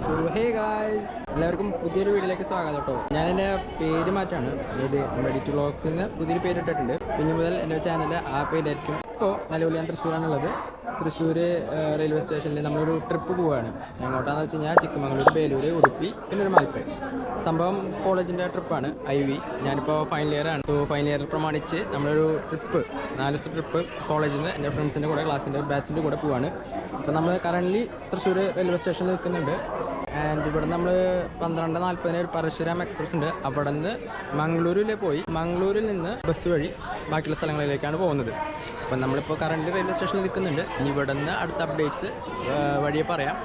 So hey guys, എല്ലാവർക്കും പുതിയൊരു വീഡിയോയിലേക്ക് സ്വാഗതം കേട്ടോ. ഞാൻ എൻ്റെ പേര് മാറ്റാണ്. ഇത് റെഡിറ്റ് വ്ളോഗ്സിൽ നിന്ന് പുതിയൊരു പേര് ഇട്ടിട്ടുണ്ട്. പിന്നെ മുതൽ എൻ്റെ ചാനൽ ആ പേരായിരിക്കും. ഇപ്പോൾ നിലവിൽ ഞാൻ തൃശ്ശൂരാണുള്ളത്. തൃശ്ശൂർ റെയിൽവേ സ്റ്റേഷനിൽ നമ്മളൊരു ട്രിപ്പ് പോവുകയാണ്. എങ്ങോട്ടാണെന്ന് വെച്ച് കഴിഞ്ഞാൽ ചിക്കമംഗളൂർ, പേരൂർ, ഉടുപ്പി, പിന്നെ ഒരു മലപ്പുറം. സംഭവം കോളേജിൻ്റെ ട്രിപ്പാണ്, IV. ഞാനിപ്പോൾ ഫൈനൽ ഇയർ ആണ്. സോ ഫൈനൽ ഇയർ പ്രമാണിച്ച് നമ്മളൊരു ട്രിപ്പ്, 4 ദിവസത്തെ ട്രിപ്പ് കോളേജിൽ നിന്ന് എൻ്റെ ഫ്രണ്ട്സിൻ്റെ കൂടെ, ക്ലാസ്സിൻ്റെ ബാച്ചിൻ്റെ കൂടെ പോവാണ്. അപ്പോൾ നമ്മൾ കറൻ്റ്ലി തൃശ്ശൂർ റെയിൽവേ സ്റ്റേഷനിൽ നിൽക്കുന്നുണ്ട്. ആൻഡ് ഇവിടെ നമ്മൾ 12:40 ഒരു പരശുരാം എക്സ്പ്രസ് ഉണ്ട്. അവിടെ നിന്ന് മംഗളൂരിൽ പോയി മംഗളൂരിൽ നിന്ന് ബസ് വഴി ബാക്കിയുള്ള സ്ഥലങ്ങളിലേക്കാണ് പോകുന്നത്. അപ്പം നമ്മളിപ്പോൾ കറൻ്റ് റെയിൽവേ സ്റ്റേഷനിൽ നിൽക്കുന്നുണ്ട്. ഇനി ഇവിടെ നിന്ന് അടുത്ത അപ്ഡേറ്റ്സ് വഴിയെ പറയാം.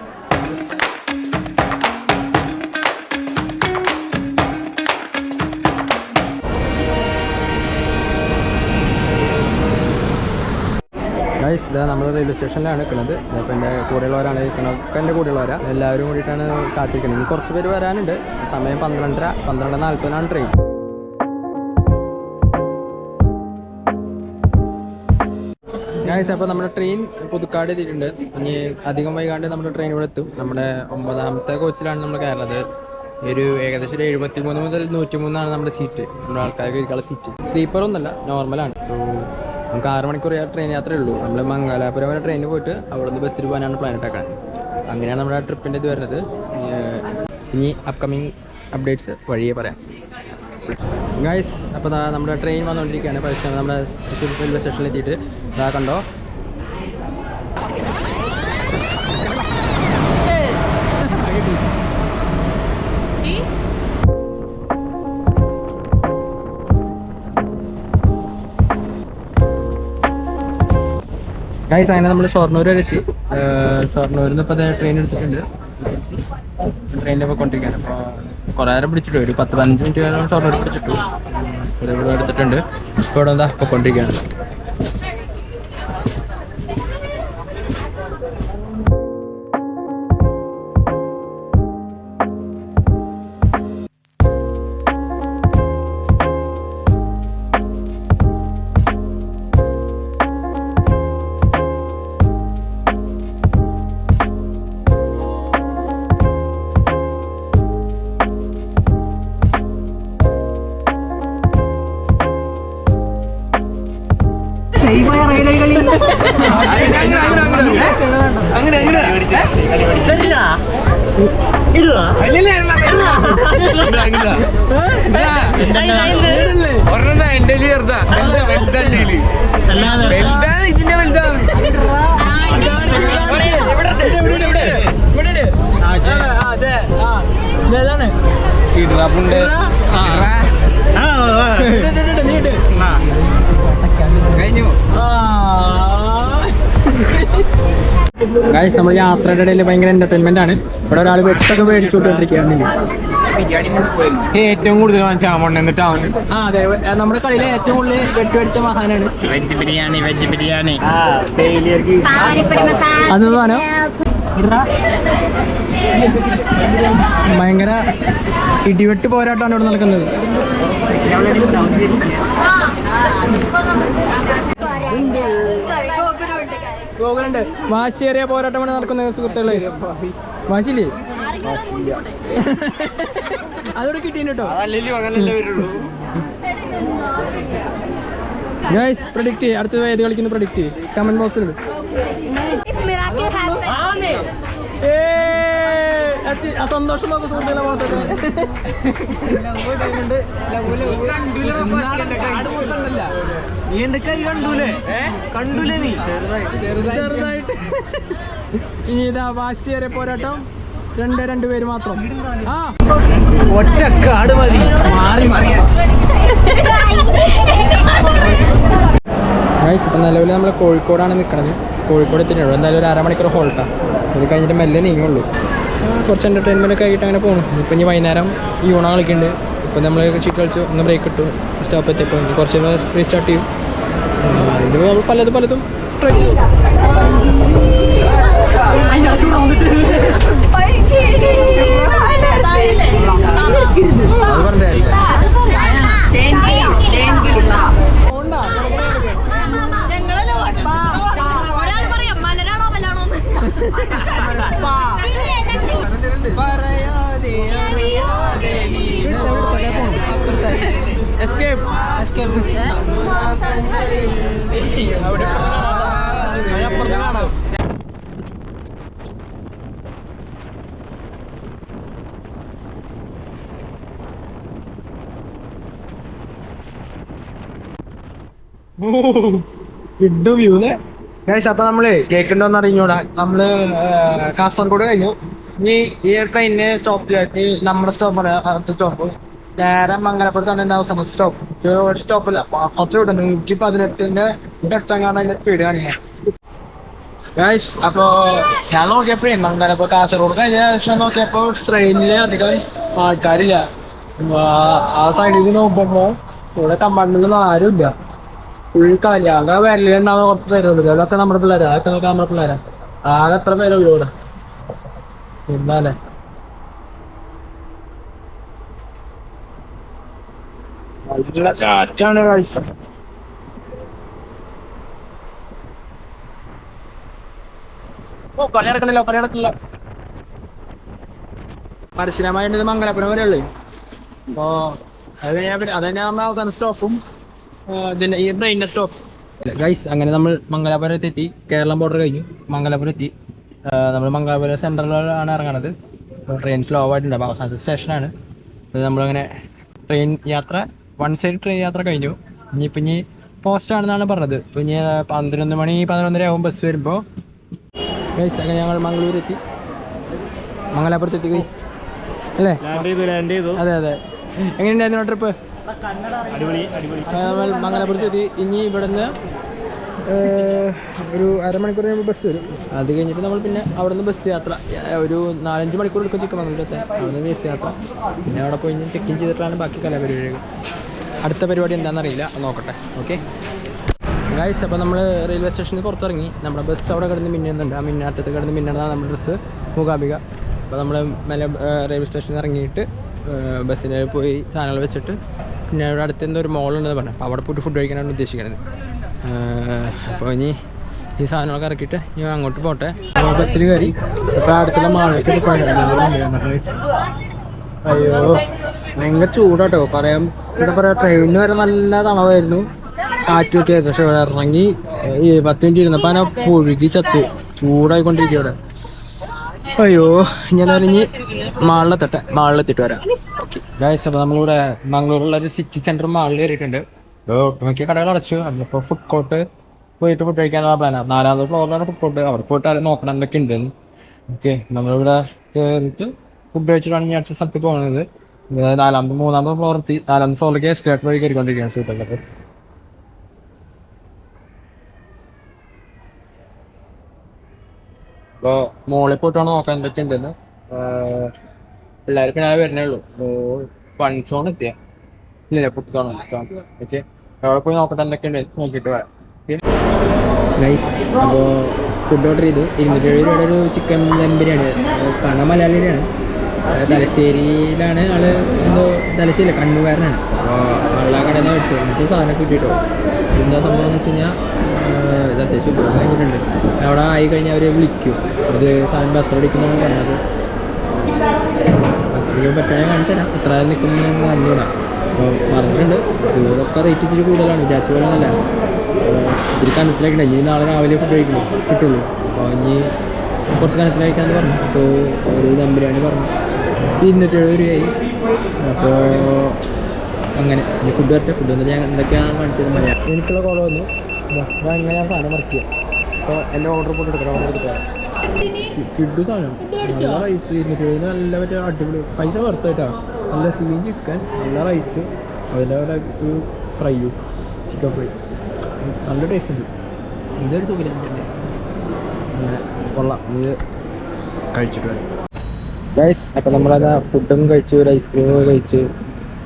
ഗൈസ്, ഇതാ നമ്മൾ റെയിൽവേ സ്റ്റേഷനിലാണ് നിൽക്കുന്നത്. ഇപ്പോൾ എൻ്റെ കൂടെയുള്ളവരാണ് നിൽക്കുന്നത്. ഒക്കെ എൻ്റെ കൂടെയുള്ളവരാണ്. എല്ലാവരും കൂടിയിട്ടാണ് കാത്തിരിക്കുന്നത്. ഇനി കുറച്ച് പേര് വരാനുണ്ട്. സമയം 12:40 ട്രെയിൻ. ഗൈസ്, അപ്പോൾ നമ്മുടെ ട്രെയിൻ പുതുക്കാട് എത്തിയിട്ടുണ്ട്. ഇനി അധികം വൈകാണ്ട് നമ്മുടെ ട്രെയിൻ ഇവിടെ എത്തും. നമ്മുടെ 9ാമത്തെ കോച്ചിലാണ് നമ്മൾ കയറുന്നത്. ഒരു ഏകദേശം 73 മുതൽ 103 നമ്മുടെ സീറ്റ്, നമ്മുടെ ആൾക്കാർക്ക് ഇരിക്കാനുള്ള സീറ്റ്. സ്ലീപ്പറൊന്നുമല്ല, നോർമലാണ്. സോ നമുക്ക് 6 മണിക്കൂർ ട്രെയിൻ യാത്രയേ ഉള്ളൂ. നമ്മൾ മംഗലാപുരം വരെ ട്രെയിനിൽ പോയിട്ട് അവിടെ നിന്ന് ബസ്സിൽ പോകാനാണ് പ്ലാൻ ഇട്ടാക്കാൻ. അങ്ങനെയാണ് നമ്മുടെ ട്രിപ്പിൻ്റെ ഇത് വരുന്നത്. ഇനി അപ്കമിങ് അപ്ഡേറ്റ്സ് വഴിയെ പറയാം. ഗൈസ്, അപ്പോൾ നമ്മുടെ ട്രെയിൻ വന്നുകൊണ്ടിരിക്കുകയാണ്. പക്ഷേ നമ്മുടെ തൃശ്ശൂർ റെയിൽവേ സ്റ്റേഷനിൽ എത്തിയിട്ട് ഇതാ കണ്ടോ. ഗൈസ്, അങ്ങനെ നമ്മൾ ഷൊർണൂർ വരെ എത്തി. ഷൊർണൂരിൽ നിന്ന് ഇപ്പോൾ ട്രെയിൻ എടുത്തിട്ടുണ്ട്. ട്രെയിനിൽ പോയിക്കൊണ്ടിരിക്കുകയാണ്. അപ്പോൾ കുറേ നേരം പിടിച്ചിട്ടു, ഒരു 10-15 മിനിറ്റ് ഷൊർണൂർ പിടിച്ചിട്ടു. ഇവിടെ എടുത്തിട്ടുണ്ട്. ഇപ്പോൾ ഇവിടെ എന്താ പോയിക്കൊണ്ടിരിക്കുകയാണ്. ഗൈസ്, നമ്മൾ യാത്രയുടെ ഇടയിൽ ഭയങ്കര എന്റർടൈൻമെന്റ് ആണ്. ഇവിടെ ഒരാൾ വെട്ടൊക്കെ മേടിച്ചുകൊണ്ടിരിക്കുകയാണ്. ഏറ്റവും കൂടുതൽ അതെ, നമ്മുടെ കളിയിലെ ഏറ്റവും കൂടുതൽ വെട്ട് മേടിച്ച മഹാനാണ്. വെജ് ബിരിയാണി അതെന്ന് പറഞ്ഞോ. ഭയങ്കര ഇടിവെട്ട് പോരാട്ടമാണ് ഇവിടെ നടക്കുന്നത്. ഗോകുലുണ്ട്. വാശിയേറിയ പോരാട്ടമാണ് നടക്കുന്നത് സുഹൃത്തുക്കളെ. വാശിയില്ലേ? അതോടെ കിട്ടിയിട്ടോ. ഗൈസ്, പ്രഡിക്റ്റ് അടുത്തത് ഏത് കളിക്കുന്നു? പ്രഡിക്റ്റ് കമന്റ് ബോക്സിൽ. സന്തോഷം നോക്കും സുഹൃത്തുക്കളെ. നീ എന്റെ കൈ കണ്ടൂലേ നീ ചെറുതായിട്ട്. ഇനി ഇതാ വാശിയേറിയ പോരാട്ടം. 2 പേര് മാത്രം. ഒറ്റക്കാട് മതി. ഗൈസ്, ഇപ്പം നിലവിൽ നമ്മൾ കോഴിക്കോടാണ് നിൽക്കുന്നത്. കോഴിക്കോട് എത്തിയിട്ടുള്ളൂ. എന്തായാലും ഒരു 1/2 മണിക്കൂർ ഹോൾട്ടാണ്. ഇത് കഴിഞ്ഞിട്ട് മെല്ലെ നീങ്ങുള്ളൂ. കുറച്ച് എൻ്റർടൈൻമെൻ്റ് ഒക്കെ ആയിട്ട് അങ്ങനെ പോകുന്നു. ഇപ്പം ഇനി വൈകുന്നേരം യൂണ കളിക്കുന്നുണ്ട്. ഇപ്പം നമ്മൾ ചീറ്റ് കളിച്ചു, ഒന്ന് ബ്രേക്ക് ഇട്ടു, സ്റ്റോപ്പ് എത്തിയപ്പോൾ ഇനി കുറച്ച് റീസ്റ്റാർട്ട് ചെയ്യും. ഇത് നമ്മൾ പലതും ട്രൈ ചെയ്തു. അത് പറഞ്ഞേ കിട്ടും വ്യൂന്ന് ഗൈസ്. അപ്പൊ നമ്മള് കേൾക്കണ്ടോന്ന് അറിഞ്ഞൂടാ. നമ്മള് കാസർഗോഡ് കഴിഞ്ഞു. ഇനി ഈ ട്രെയിനിന് സ്റ്റോപ്പ് നമ്മുടെ സ്റ്റോപ്പാണ് അടുത്ത സ്റ്റോപ്പ്. നേരെ മംഗലപുരത്താണ് എന്റെ അവസാന സ്റ്റോപ്പ്. ഒരു സ്റ്റോപ്പില്ല, കുറച്ച് വിടുന്നു 118ന്റെ അടുത്തെങ്ങാണ് അതിന്റെ സ്പീഡ് കാണിക്കാൻ ഗൈസ്. അപ്പൊ ഞാൻ നോക്കിയപ്പോഴേ മംഗലപുരം കാസർഗോഡ് കഴിഞ്ഞ ശേഷം നോക്കിയപ്പോ ട്രെയിനില് അധികം ആൾക്കാരില്ല. ആ സൈഡിൽ നോക്കുമ്പോ ഇവിടെ കമ്പാർട്ട്മെന്റിൽ ആരും ഇല്ല. ഫുൾ കാലി. ആകെ വരലുണ്ടാവുന്ന കുറച്ച് പേരുള്ളൂ. അതൊക്കെ നമ്മുടെ പിള്ളേരാ. അതൊക്കെ നോക്കാൻ നമ്മുടെ പിള്ളേരാ. ആകെ എത്ര പേരുള്ളൂ ഇവിടെ. എന്നാലേ നല്ല കാറ്റാണ് കാഴ്ച. കളി നടക്കണില്ല. പരശുരാമായിട്ട് മംഗലാപുരം വരെ ഉള്ളു. അപ്പോ അത് അതന്നെ നമ്മുടെ അവസാന സ്റ്റോപ്പും ഈ ട്രെയിനിന്റെ സ്റ്റോപ്പ് ഗൈസ്. അങ്ങനെ നമ്മൾ മംഗലാപുരത്ത് എത്തി. കേരളം ബോർഡർ കഴിഞ്ഞു മംഗലാപുരം എത്തി. നമ്മൾ മംഗലാപുരം സെൻട്രലിലാണ് ഇറങ്ങണത്. ട്രെയിൻ സ്ലോ ആയിട്ടുണ്ട്. അപ്പോൾ അവസാനത്തെ സ്റ്റേഷനാണ്. അത് നമ്മളങ്ങനെ ട്രെയിൻ യാത്ര, വൺ സൈഡ് ട്രെയിൻ യാത്ര കഴിഞ്ഞു. ഇനി പോസ്റ്റ് ആണെന്നാണ് പറഞ്ഞത്. ഇപ്പം ഇനി 11 മണി 11:30 ആവും ബസ് വരുമ്പോൾ ഗൈസ്. അങ്ങനെ ഞങ്ങൾ മംഗലാപുരത്തെത്തി ഗൈസ് അല്ലേ? അതെ. എങ്ങനെയുണ്ടായിരുന്നു ട്രിപ്പ്? നമ്മൾ മംഗലാപുരത്തെത്തി. ഇനി ഇവിടുന്ന് ഒരു അരമണിക്കൂർ കഴിയുമ്പോൾ ബസ് വരും. അത് കഴിഞ്ഞിട്ട് നമ്മൾ പിന്നെ അവിടെ നിന്ന് ബസ് യാത്ര ഒരു 4-5 മണിക്കൂർ എടുക്കും ചിക്കമംഗലൂരത്തെ. അവിടെ നിന്ന് ബസ് യാത്ര. പിന്നെ അവിടെ പോയി ചെക്ക് ഇൻ ചെയ്തിട്ടാണ് ബാക്കി കലാപരിപാടികൾ. അടുത്ത പരിപാടി എന്താണെന്നറിയില്ല, നോക്കട്ടെ. Okay guys. അപ്പോൾ നമ്മൾ റെയിൽവേ സ്റ്റേഷനിൽ പുറത്തിറങ്ങി. നമ്മുടെ ബസ് അവിടെ കിടന്ന് മിന്നുന്നുണ്ട്. ആ മിന്നാട്ടത്ത് കിടന്ന് മിന്നതാണ് നമ്മുടെ ഡ്രസ്സ് മൂകാംബിക. അപ്പോൾ നമ്മൾ റെയിൽവേ സ്റ്റേഷനിൽ ഇറങ്ങിയിട്ട് ബസ്സിൽ പോയി സാധനങ്ങൾ വെച്ചിട്ട് പിന്നെ അവിടെ അടുത്ത് എന്തോ ഒരു മോളുണ്ടെന്ന് പറഞ്ഞു. അപ്പോൾ അവിടെ പോയിട്ട് ഫുഡ് കഴിക്കാനാണ് ഉദ്ദേശിക്കുന്നത്. അപ്പോൾ ഇനി ഈ സാധനങ്ങളൊക്കെ ഇറക്കിയിട്ട് ഞാൻ അങ്ങോട്ട് പോട്ടെ. ബസ്സിൽ കയറി. അപ്പോൾ അടുത്തുള്ള മാളിലേക്ക് അയ്യോ ഭയങ്കര ചൂടാട്ടോ. ഇവിടെ പറയാം ട്രെയിനിന് വരെ നല്ല തണവായിരുന്നു, കാറ്റൊക്കെ ആയിരുന്നു. പക്ഷെ ഇവിടെ ഇറങ്ങി 10 മിനിറ്റ് ഇരുന്നപ്പോൾ അങ്ങനെ പുഴുകി ചത്ത് ചൂടായിക്കൊണ്ടിരിക്കുക ഇവിടെ. അയ്യോ ഞാൻ അറിഞ്ഞ് മാളിലെത്തിയിട്ട് വരാം. Okay guys. അപ്പോൾ നമ്മളിവിടെ മംഗളൂരുള്ള ഒരു സിറ്റി സെൻറ്റർ മാളിൽ കയറിയിട്ടുണ്ട്. ഒട്ടുമിക്ക കടകൾ അടച്ചു. അതിപ്പോൾ ഫുഡ് കോർട്ട് പോയിട്ട് ഫുഡ് കഴിക്കാനുള്ള പ്ലാനാണ്. 4ാമത്തെ ഫ്ലോറിലാണ് ഫുഡ് കോർട്ട്. അവിടെ പോയിട്ട് നോക്കണം എന്തൊക്കെ ഉണ്ടെന്ന്. ഓക്കെ നമ്മളിവിടെ കയറിയിട്ട് ഫുഡ് കഴിച്ചിട്ടാണ് ഞാൻ അടുത്ത സ്ഥലത്ത് പോകുന്നത്. 3ാമത്തെ ഫ്ലോർ എത്തി. 4ാമത്തെ ഫ്ലോറിലേക്ക് എസ്കലേറ്റർ വഴി കയറിക്കൊണ്ടിരിക്കുകയാണ്. Super bus. അപ്പോൾ മോളിൽ പോയിട്ടാണ് നോക്കാൻ എന്തൊക്കെ ഉണ്ടെന്ന്. എല്ലാവരും ഞാൻ വരുന്നേ ഉള്ളൂ. ഫൺ സോൺ എത്തിയ ഇല്ല, ഫുഡ് സോൺ. പക്ഷേ അവിടെ പോയി നോക്കട്ടെ എന്തൊക്കെ ഉണ്ട് നോക്കിയിട്ട് വരാം. നൈസ്. അപ്പോൾ ഫുഡ് ഓർഡർ ചെയ്തു. 270 രൂപയുടെ ഒരു ചിക്കൻ ദം ബിരിയാണി. കാണാൻ മലയാളിയുടെയാണ്. തലശ്ശേരിയിലാണ് ആള്. എന്തോ തലശ്ശേരി കണ്ണുകാരനാണ്. അപ്പോൾ ആളാ കടയിൽ നിന്ന് മേടിച്ചത്. എന്നിട്ട് സാധനം കിട്ടിയിട്ടോ. എന്താ സംഭവം എന്ന് വെച്ച് കഴിഞ്ഞാൽ ഇത് അത്യാവശ്യം ഉപയോഗം കഴിഞ്ഞിട്ടുണ്ട്. അവിടെ ആയി കഴിഞ്ഞാൽ അവർ വിളിക്കും. ഇത് സാധനം ബസ് അടിക്കുന്നതാണ് പറഞ്ഞത്. ബസ് പറ്റാൻ കാണിച്ചു തരാം. എത്ര നിൽക്കുന്ന അറിഞ്ഞൂടാ. അപ്പോൾ പറഞ്ഞിട്ടുണ്ട്. ഇതൊക്കെ റേറ്റ് ഇത്തിരി കൂടുതലാണ്, വിചാരിച്ച പോലെ നല്ല. ഇത്തിരി കനത്തിലായിട്ടുണ്ട്. ഇനി നാളെ രാവിലെ ഫുഡ് കിട്ടുള്ളൂ. അപ്പോൾ ഇനി കുറച്ച് കനത്തിലായിക്കാന്ന് പറഞ്ഞു. സോ ഒരു ദം ബിരിയാണി പറഞ്ഞു 270 രൂപയായി. അപ്പോൾ അങ്ങനെ ഇനി ഫുഡ് വരട്ടെ. ഫുഡ് വന്നിട്ട് ഞാൻ എന്തൊക്കെയാണ് കാണിച്ചത് മതി. എനിക്കുള്ള കോള വന്നു. ഞാൻ എങ്ങനെയാണ് സാധനം വർക്ക് ചെയ്യുക. അപ്പോൾ എൻ്റെ ഓർഡർ പോയിട്ട് എടുക്കണം. ഓർഡർ എടുക്കുക. കിഡു സാധനം നല്ല റൈസ് 270 നല്ല മറ്റേ അടിപൊളി പൈസ വർത്തായിട്ടാണ്. നല്ല സീൻ ചിക്കൻ, നല്ല റൈസും, അതിൻ്റെ ഒരു ഫ്രൈയും, ചിക്കൻ ഫ്രൈ നല്ല ടേസ്റ്റ് ഉണ്ട്. ഇതൊരു സുഖം അങ്ങനെ കൊള്ളാം. ഇത് കഴിച്ചിട്ട് വരാം ഗൈസ്. അപ്പോൾ നമ്മളത് ഫുഡും കഴിച്ചു, ഒരു ഐസ്ക്രീമും കഴിച്ച്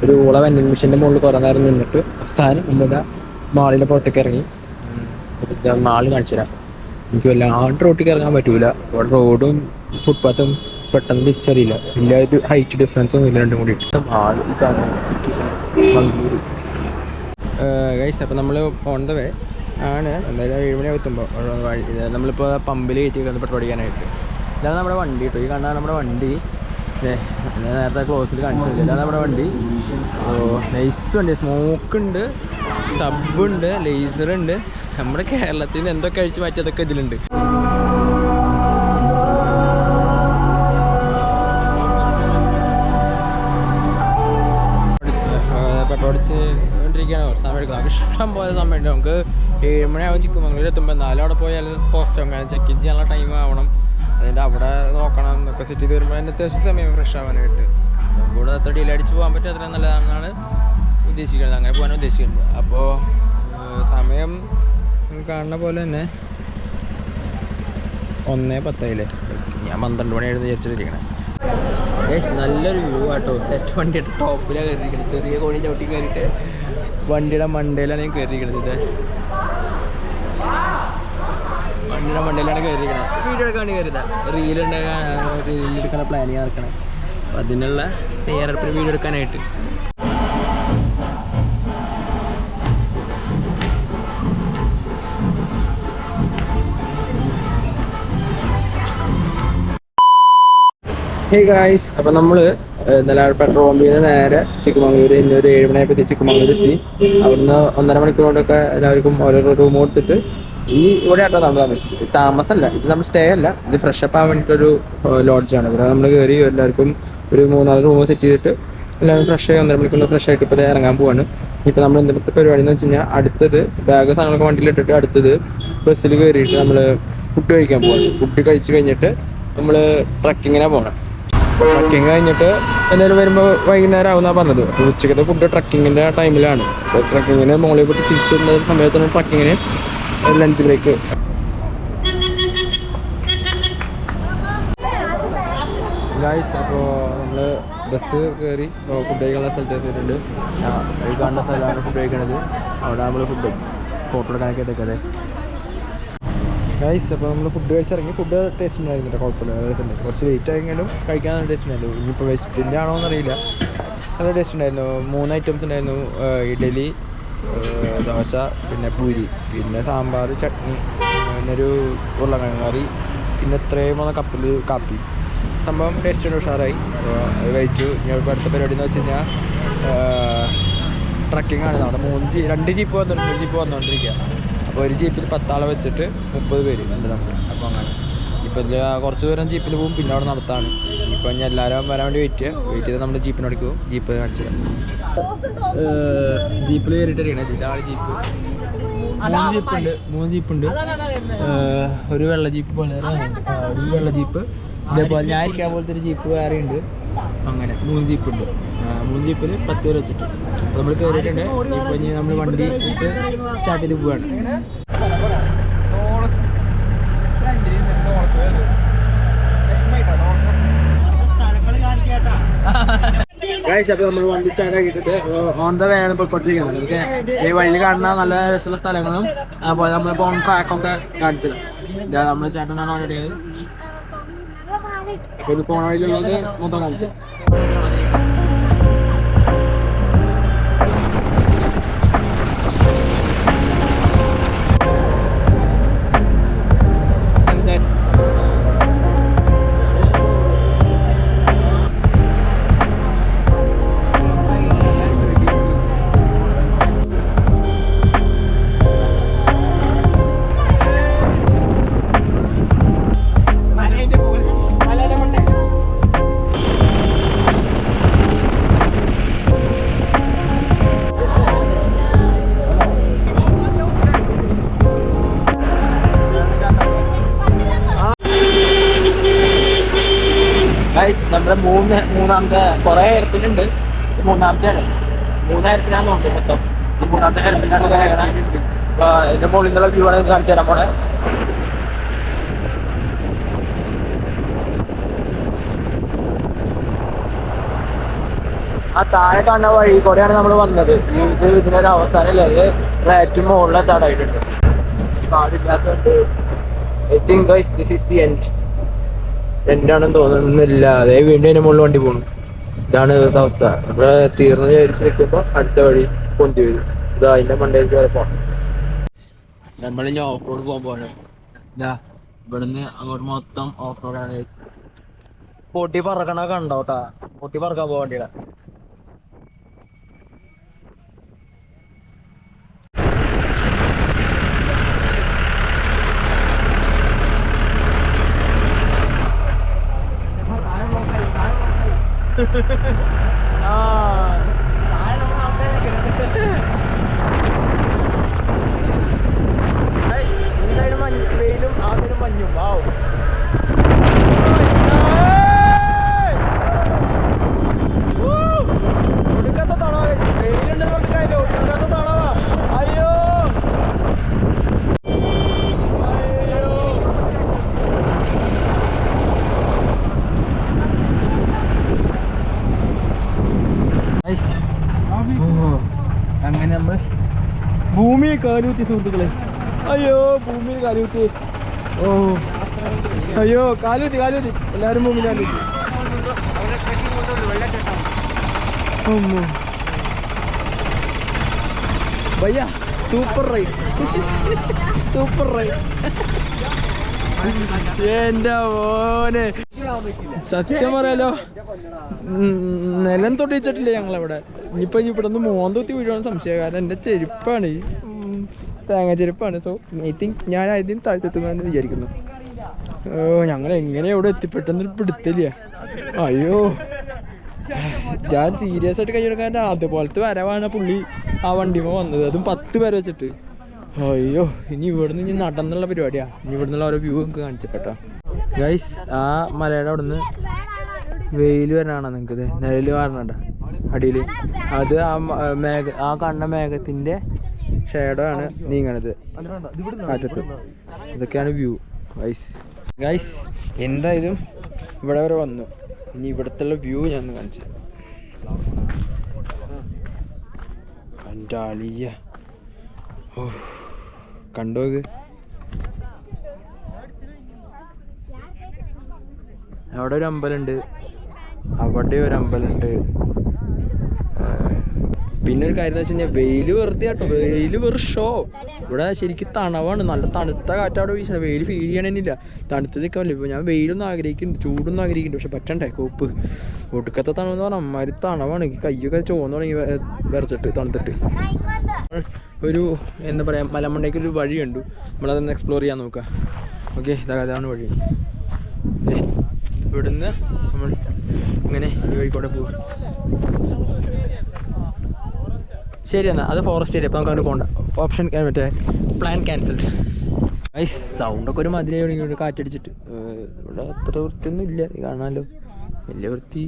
ഒരു ഊള വെൻഡിങ് മെഷീൻ്റെ മുകളിൽ കുറേ നേരം നിന്നിട്ട് അവസാനം നമ്മുടെ മാളിൻ്റെ പുറത്തേക്ക് ഇറങ്ങി. മാള് കാണിച്ചു തരാം. എനിക്ക് വല്ലാണ്ട് റോട്ടിലേക്ക് ഇറങ്ങാൻ പറ്റൂല. അവിടെ റോഡും ഫുട്പാത്തും പെട്ടെന്ന് തിരിച്ചറിയില്ല. വലിയ ഒരു ഹൈറ്റ് ഡിഫറൻസ് ഒന്നും ഇല്ല രണ്ടും കൂടി. Mall city Mangaluru guys. അപ്പോൾ നമ്മൾ ഓൺ ദ വേ ആണ്. എന്തായാലും 7 മണി എത്തുമ്പോൾ നമ്മളിപ്പോൾ പമ്പിൽ കയറ്റി വെക്കുന്നത് പെട്രോൾ അടിക്കാനായിട്ട്. ഇതാണ് നമ്മുടെ വണ്ടി കേട്ടോ. ഈ കാണാൻ നമ്മുടെ വണ്ടി. നേരത്തെ ക്ലോസിൽ കാണിച്ചില്ല. ഇതാണ് നമ്മുടെ വണ്ടി. ഓ നൈസ് വണ്ടി. സ്മോക്ക് ഉണ്ട്, സബ് ഉണ്ട്, ലേസർ ഉണ്ട്. നമ്മുടെ കേരളത്തിൽ നിന്ന് എന്തൊക്കെ അഴിച്ചു മാറ്റിയതൊക്കെ ഇതിലുണ്ട്. പെട്രോൾ അടിച്ച് കൊണ്ടിരിക്കുകയാണ്. സമയം എടുക്കുക. ഇഷ്ടം പോലെ സമയമുണ്ട്. നമുക്ക് 7 മണിയാവും ചിക്കുമംഗളൂർ എത്തുമ്പോൾ. എന്നാലും അവിടെ പോയാൽ പോസ്റ്റ് അങ്ങനെ ചെക്ക് ഇൻ ചെയ്യാനുള്ള ടൈം ആവണം. അതിൻ്റെ അവിടെ നോക്കണം എന്നൊക്കെ സെറ്റ് ചെയ്ത് വരുമ്പോൾ അതിന് അത്യാവശ്യം സമയം ഫ്രഷ് ആവാനായിട്ട്. കൂടെ അത്ര ഡീൽ അടിച്ച് പോകാൻ പറ്റും. അത്രയും നല്ലതാണെന്നാണ് ഉദ്ദേശിക്കുന്നത്. അങ്ങനെ പോകാനാണ് ഉദ്ദേശിക്കുന്നത്. അപ്പോൾ സമയം കാണുന്ന പോലെ തന്നെ 1:10 ഞാൻ 12 മണിയായിരുന്നു വിചാരിച്ചിട്ടിരിക്കണേ. നല്ലൊരു വ്യൂ ആട്ടോ. വണ്ടിയുടെ ടോപ്പിലാണ് കയറിയിരിക്കുന്നത്. ചെറിയ കോണി ചവിട്ടി കയറിയിട്ട് വണ്ടിയുടെ മണ്ടയിലാണ് ഞാൻ കയറിയിരിക്കുന്നത്. വണ്ടിയുടെ മണ്ടയിലാണ് കയറിയിരിക്കണത്. വീഡിയോ എടുക്കാൻ വേണ്ടി കയറിയതാ. റീലെടുക്കുന്ന പ്ലാനിങ് നടക്കണം. അപ്പം അതിനുള്ള തയ്യാറെടുപ്പിന് വീഡിയോ എടുക്കാനായിട്ട്. ഹേ ഗായ്സ്, അപ്പം നമ്മൾ ഇന്നലെ പെട്രോൾ പമ്പിൽ നിന്ന് നേരെ ചിക്കമംഗളൂർ ഇന്നൊരു 7 മണിയായപ്പോൾ ചിക്കമംഗളൂർ എത്തി. അവിടുന്ന് 1.5 മണിക്കൂർ കൊണ്ടൊക്കെ എല്ലാവർക്കും ഓരോ റൂം കൊടുത്തിട്ട് ഇവിടെ ആട്ടോ നമ്മൾ താമസിച്ചത്. താമസമല്ല, ഇത് നമ്മൾ സ്റ്റേ അല്ല, ഇത് ഫ്രഷ് അപ്പ് ആവാൻ വേണ്ടിയിട്ടൊരു ലോഡ്ജാണ്. ഇവിടെ നമ്മൾ കയറി എല്ലാവർക്കും ഒരു 3-4 റൂം സെറ്റ് ചെയ്തിട്ട് എല്ലാവരും ഫ്രഷ് ആയി 1.5 മണിക്കൂർ ഫ്രഷ് ആയിട്ട് ഇപ്പോൾ ഇറങ്ങാൻ പോവാണ്. ഇപ്പോൾ നമ്മൾ എന്തൊക്കെ പരിപാടി എന്ന് വെച്ച് കഴിഞ്ഞാൽ അടുത്തത് ബാഗ് സാധനങ്ങളൊക്കെ വണ്ടിയിലിട്ടിട്ട് അടുത്തത് ബസ്സിൽ കയറിയിട്ട് നമ്മൾ ഫുഡ് കഴിക്കാൻ പോവാണ്. ഫുഡ് കഴിച്ച് കഴിഞ്ഞിട്ട് നമ്മൾ ട്രക്കിങ്ങിനാണ് പോകണം. ട്രക്കിങ് കഴിഞ്ഞിട്ട് എന്തായാലും വരുമ്പോൾ വൈകുന്നേരം ആവുമെന്നാണ് പറഞ്ഞത്. അപ്പോൾ ഉച്ചക്കത്തെ ഫുഡ് ട്രക്കിങ്ങിൻ്റെ ടൈമിലാണ്. അപ്പോൾ ട്രക്കിങ്ങിന് മുകളിൽ പോയിട്ട് തിരിച്ചു വരുന്ന സമയത്താണ് ട്രക്കിങ്ങിന് ലഞ്ച് ബ്രേക്ക്. ഗായ്സ്, അപ്പോൾ നമ്മൾ ബസ് കയറി ഫുഡ് കഴിക്കാനുള്ള സ്ഥലത്ത് എത്തിയിട്ടുണ്ട്. ഈ കാണുന്ന സ്ഥലമാണ് ഫുഡ് കഴിക്കണത്. അവിടെ നമ്മൾ ഫുഡ് ഫോട്ടോ എടുക്കാനൊക്കെ എടുക്കാതെ. ഗൈസ്, അപ്പോൾ നമ്മൾ ഫുഡ് കഴിച്ചിറങ്ങി. ഫുഡ് ടേസ്റ്റ് ഉണ്ടായിരുന്നില്ല, കുഴപ്പമില്ല, നല്ല ടേസ്റ്റ് ഉണ്ട്. കുറച്ച് ലേറ്റ് ആയെങ്കിലും കഴിക്കാൻ നല്ല ടേസ്റ്റ് ഉണ്ടായിരുന്നു. ഇനിയിപ്പോൾ വെസ്റ്റിൻ്റെ ആണോ എന്നറിയില്ല, നല്ല ടേസ്റ്റ് ഉണ്ടായിരുന്നു. 3 ഐറ്റംസ് ഉണ്ടായിരുന്നു. ഇഡലി, ദോശ, പിന്നെ പൂരി, പിന്നെ സാമ്പാർ, ചട്നി, പിന്നെ ഒരു ഉരുളക്കിഴങ്ങ് കറി, പിന്നെ ഇത്രയും 3 കപ്പിൽ കാപ്പി. സംഭവം ടേസ്റ്റ് ഉണ്ട്, ഉഷാറായി. അത് കഴിച്ചു. ഞങ്ങൾക്ക് അടുത്ത പരിപാടി എന്ന് വെച്ച് കഴിഞ്ഞാൽ ട്രക്കിംഗ് ആണ്. നമ്മുടെ 2 ജീപ്പ് വന്നുകൊണ്ടിരിക്കുക. അപ്പോൾ ഒരു ജീപ്പിൽ 10 ആളെ വെച്ചിട്ട് 30 പേര് ഉണ്ട് നമുക്ക്. അപ്പോൾ അങ്ങനെ ഇപ്പോൾ ഇതിൽ കുറച്ച് ദൂരം ജീപ്പിൽ പോകും, പിന്നെ അവിടെ നടത്താണ്. ഇപ്പോൾ ഞാൻ എല്ലാവരും വരാൻ വേണ്ടി വെയിറ്റ് ചെയ്ത് നമ്മൾ ജീപ്പിനോടേക്ക് പോകും. ജീപ്പ് കാണിച്ചത് ജീപ്പിൽ കയറിയിട്ടാണ്. ഇതാണ് ജീപ്പ്. 3 ജീപ്പുണ്ട്. ഒരു വെള്ള ജീപ്പ് പോലെ, ഒരു വെള്ള ജീപ്പ് ഇതേപോലെ ഞാൻ ഇരിക്കാൻ പോലത്തെ ഒരു ജീപ്പ് വേറെ ഉണ്ട്. അങ്ങനെ 3 ജീപ്പുണ്ട്. 3 ജീപ്പിൽ 10 പേര് വെച്ചിട്ട് നമ്മൾ കയറിയിട്ടുണ്ട്. ഇപ്പോൾ ഇനി നമ്മൾ വണ്ടി സ്റ്റാർട്ട് ചെയ്ത് പോവുകയാണ്. അപ്പോൾ നമ്മൾ വണ്ടി സ്റ്റാർട്ട് ആക്കിയിട്ട് ഓൺ ദ വേ ആണ് പോയിക്കൊണ്ടിരിക്കുന്നത്. നമുക്ക് ഈ വഴിയിൽ കാണുന്ന നല്ല രസമുള്ള സ്ഥലങ്ങളും അതുപോലെ നമ്മൾ പോൺ ട്രാക്കൊക്കെ കാണിച്ചത്. നമ്മൾ ചേട്ടനാണ് ഓൾറെഡി. അപ്പോൾ ഇത് പോണ വഴിയിലുള്ളത് മൊത്തം കാണിച്ചത്. നമ്മുടെ മൂന്നാമത്തെ കുറെ എയർപിന്നുണ്ട്. 3ാമത്തെയാണ്. 3 എയർപിന്നാന്ന് നോക്കി മൊത്തം. 3ാമത്തെ എയർപിന്നാണ് കയറണം. അപ്പൊ ഇതിന്റെ മുകളിൽ നിന്നുള്ള വ്യൂ ആണ് കാണിച്ചു തരാൻ പോണെ. ആ താഴെ കാണുന്ന വഴി കൂടെയാണ് നമ്മൾ വന്നത്. ഇതിനൊരു അവസാനമില്ല. അത് ഏറ്റവും മുകളിലെത്താടായിട്ടുണ്ട്. കാടില്ലാത്തതുകൊണ്ട് I think this is the end. എന്താണെന്ന് തോന്നുന്നില്ല. അതേ വീണ്ടും അതിന്റെ മുകളിൽ വണ്ടി പോകണം. ഇതാണ് ഇവിടുത്തെ അവസ്ഥ. ഇവിടെ തീർന്നു വിചാരിച്ച് നിൽക്കുമ്പോൾ അടുത്ത വഴി പൊന്തി വരും. ഇതാ അതിന്റെ മണ്ടയിലേക്ക് വരെ പോകണം. നമ്മളിനി ഓഫ് റോഡ് പോകാൻ പോകണം. ഇതാ ഇവിടുന്ന് അങ്ങോട്ട് മൊത്തം ഓഫ് റോഡാണ്. പൊട്ടി പറക്കണ കണ്ടോട്ടാ, പൊട്ടി പറക്കാൻ പോകണ്ടില്ല. വെയിലും ആ സൈഡും മഞ്ഞും. വാവ്, ഒടുക്കത്തെ തണവ, വെയിലുണ്ടെന്ന് പറഞ്ഞിട്ട് ഒടുക്കത്തെ തണവാ. അയ്യോ അങ്ങനെ നമ്മൾ ഭൂമിയിൽ കാലുകുത്തി സുഹൃത്തുക്കളെ. അയ്യോ ഭൂമിയിൽ കാലുകുത്തി. ഓ അയ്യോ കാലുകുത്തി കാലുകുത്തി, എല്ലാവരും ഭൂമിയിൽ കാലുകുത്തി. ഭയ്യ സൂപ്പർ റൈഡ്, സൂപ്പർ റൈഡ്. എന്റെ മോനെ സത്യം പറയാലോ, നിലം തൊട്ടിച്ചിട്ടില്ല ഞങ്ങളവിടെ. ഇനിയിപ്പോൾ ഇവിടെ നിന്ന് മോന്തൊത്തി വീഴുവാണ് സംശയം. കാരണം എൻ്റെ ചെരുപ്പാണ്, തേങ്ങ ചെരുപ്പാണ്. സോ ഐ തിങ്ക് ഞാൻ ആദ്യം താഴ്ത്തെത്തുമെന്ന് വിചാരിക്കുന്നു. ഓ ഞങ്ങൾ എങ്ങനെ ഇവിടെ എത്തിപ്പെട്ടെന്നൊരു പിടുത്തില്ല. അയ്യോ ഞാൻ സീരിയസ് ആയിട്ട് കൈയെടുക്കാൻ അതുപോലത്തെ വരവാണ് പുള്ളി ആ വണ്ടിമ വന്നത്, അതും 10 പേരെ വെച്ചിട്ട്. അയ്യോ ഇനി ഇവിടുന്ന് ഇനി നടന്നുള്ള പരിപാടിയാണ്. ഇനി ഇവിടുന്നുള്ള ഓരോ വ്യൂ നമുക്ക് കാണിച്ചപ്പെട്ടോ ഗൈസ്. ആ മലയുടെ അവിടെ നിന്ന് വെയിൽ വരണാണോ നിങ്ങൾക്ക്? നിഴല് മാറണണ്ട അടിയിൽ. അത് ആ കണ്ണ മേഘത്തിൻ്റെ ഷേഡോ ആണ് നീങ്ങണത് കാറ്റത്ത്. ഇതൊക്കെയാണ് വ്യൂ ഗൈസ്. ഗൈസ് എന്തായാലും ഇവിടെ വരെ വന്നു. ഇനി ഇവിടുത്തെ വ്യൂ ഞാൻ ഒന്ന് കാണിച്ചു. എൻ്റെ അളിയ, ഓ കണ്ടോക്ക്. അവിടെ ഒരു അമ്പലമുണ്ട്, അവിടെ ഒരു അമ്പലമുണ്ട്. പിന്നെ ഒരു കാര്യം എന്ന് വെച്ച് കഴിഞ്ഞാൽ വെയിൽ വെറുതെ കേട്ടോ, വെയിൽ വെറും ഷോ. ഇവിടെ ശരിക്കും തണവാണ്, നല്ല തണുത്ത കാറ്റവിടെ വീശണം. വെയിൽ ഫീൽ ചെയ്യണമെന്നില്ല, തണുത്ത് നിൽക്കാമല്ലോ. ഇപ്പോൾ ഞാൻ വെയിലൊന്നും ആഗ്രഹിക്കുന്നുണ്ട്, ചൂടൊന്നും ആഗ്രഹിക്കുന്നുണ്ട്, പക്ഷെ പറ്റണ്ടേ കോപ്പ്. ഒടുക്കത്തെ തണുവെന്ന് പറഞ്ഞാൽ അമ്മാതിരി തണവാണ്. എനിക്ക് കയ്യൊക്കെ ചോന്ന് തുടങ്ങി വിറച്ചിട്ട് തണുത്തിട്ട്. ഒരു എന്താ പറയുക, മലമണ്ണയ്ക്ക് ഒരു വഴി കണ്ടു, നമ്മളതൊന്ന് എക്സ്പ്ലോർ ചെയ്യാൻ നോക്കാം. ഓക്കെ അതാണ് വഴി. ഇവിടുന്ന് നമ്മൾ ഇങ്ങനെ ഈ വഴിക്കൂടെ പോവാം. ശരി എന്നാൽ അത് ഫോറസ്റ്റ് ഏരിയ, അപ്പോൾ നമുക്ക് അങ്ങോട്ട് പോകണ്ട. ഓപ്ഷൻ മറ്റേ പ്ലാൻ ക്യാൻസൽഡ്. സൗണ്ടൊക്കെ ഒരു മതിരി തുടങ്ങി കാറ്റടിച്ചിട്ട്. ഇവിടെ അത്ര വൃത്തിയൊന്നും ഇല്ല, കാണാമല്ലോ വലിയ വൃത്തി.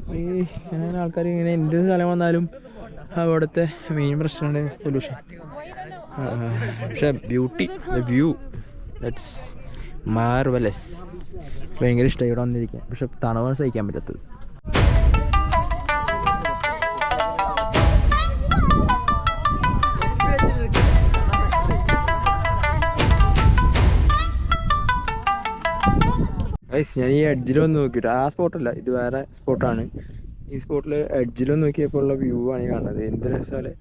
ഇങ്ങനെ ആൾക്കാർ ഇങ്ങനെ എന്ത് സ്ഥലം വന്നാലും അവിടുത്തെ മെയിൻ പ്രശ്നമാണ് പൊല്യൂഷൻ. പക്ഷേ ബ്യൂട്ടി, വ്യൂ ദാറ്റ്സ് മാർവലസ്. ഭയങ്കര ഇഷ്ടമായി ഇവിടെ വന്നിരിക്കാൻ. പക്ഷെ തണവാണ് സഹിക്കാൻ പറ്റാത്തത്. ഞാൻ ഈ എഡ്ജിലൊന്ന് നോക്കിയിട്ട്, ആ സ്പോട്ടല്ല ഇത് വേറെ സ്പോട്ടാണ്. ഈ സ്പോട്ടിൽ എഡ്ജിലൊന്ന് നോക്കിയപ്പോൾ ഉള്ള വ്യൂ ആണ് ഈ കാണുന്നത്. എന്ത് രസമല്ലേ.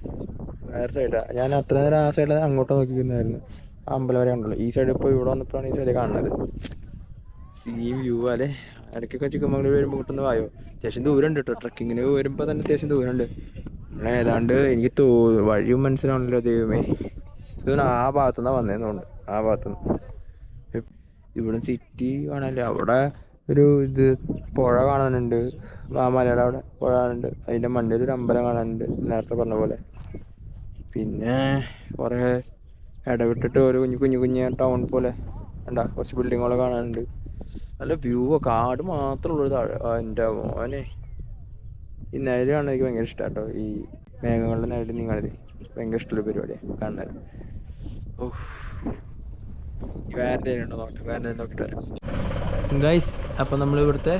വേറെ സൈഡാണ്, ഞാൻ അത്ര നേരം ആ സൈഡിൽ അങ്ങോട്ട് നോക്കിക്കുന്നതായിരുന്നു. ആ അമ്പലം വരെ കണ്ടല്ലോ. ഈ സൈഡിൽ ഇപ്പോൾ ഇവിടെ വന്നപ്പോഴാണ് ഈ സൈഡിൽ കാണുന്നത്. സെയിം വ്യൂ അല്ലേ. ഇടയ്ക്കൊക്കെ ചിക്കമംഗളൂർ വരുമ്പോൾ കിട്ടുന്ന വായോ. അത്യാവശ്യം ദൂരം ഉണ്ട് കേട്ടോ, ട്രക്കിങ്ങിന് വരുമ്പോൾ തന്നെ അത്യാവശ്യം ദൂരമുണ്ട്. നമ്മളെ ഏതാണ്ട് എനിക്ക് വഴിയും മനസ്സിലാണല്ലോ ദൈവമേ. ഇതൊന്നും ആ ഭാഗത്തുനിന്നാണ് വന്നതെന്നുണ്ട്, ആ ഭാഗത്തുനിന്ന്. ഇവിടെ സിറ്റി കാണാനില്ല, അവിടെ ഒരു ഇത് പുഴ കാണാനുണ്ട്. ആ മലയുടെ അവിടെ പുഴ കാണാനുണ്ട്, അതിൻ്റെ മണ്ടയിൽ ഒരു അമ്പലം കാണാനുണ്ട് നേരത്തെ പറഞ്ഞ പോലെ. പിന്നെ കുറേ ഇടവിട്ടിട്ട് ഒരു കുഞ്ഞു ടൗൺ പോലെ ഉണ്ടാ കുറച്ച് ബിൽഡിങ്ങുകളൊക്കെ കാണാനുണ്ട്. നല്ല വ്യൂ, കാട് മാത്രമുള്ളൊരു താഴെ. എൻ്റെ മോനെ ഈ നിഴൽ കാണാൻ എനിക്ക് ഭയങ്കര ഇഷ്ടമാണ് കേട്ടോ. ഈ മേഘങ്ങളുടെ നിഴൽ നീങ്ങണത് ഭയങ്കര ഇഷ്ടമുള്ള പരിപാടിയാണ് കാണുന്നത്. ഓ വേറെ എന്തെങ്കിലും ഉണ്ടോ നോക്കട്ടെ, വേറെ എന്തെങ്കിലും നോക്കിയിട്ട് വരാം ഗൈസ്. അപ്പം നമ്മൾ ഇവിടുത്തെ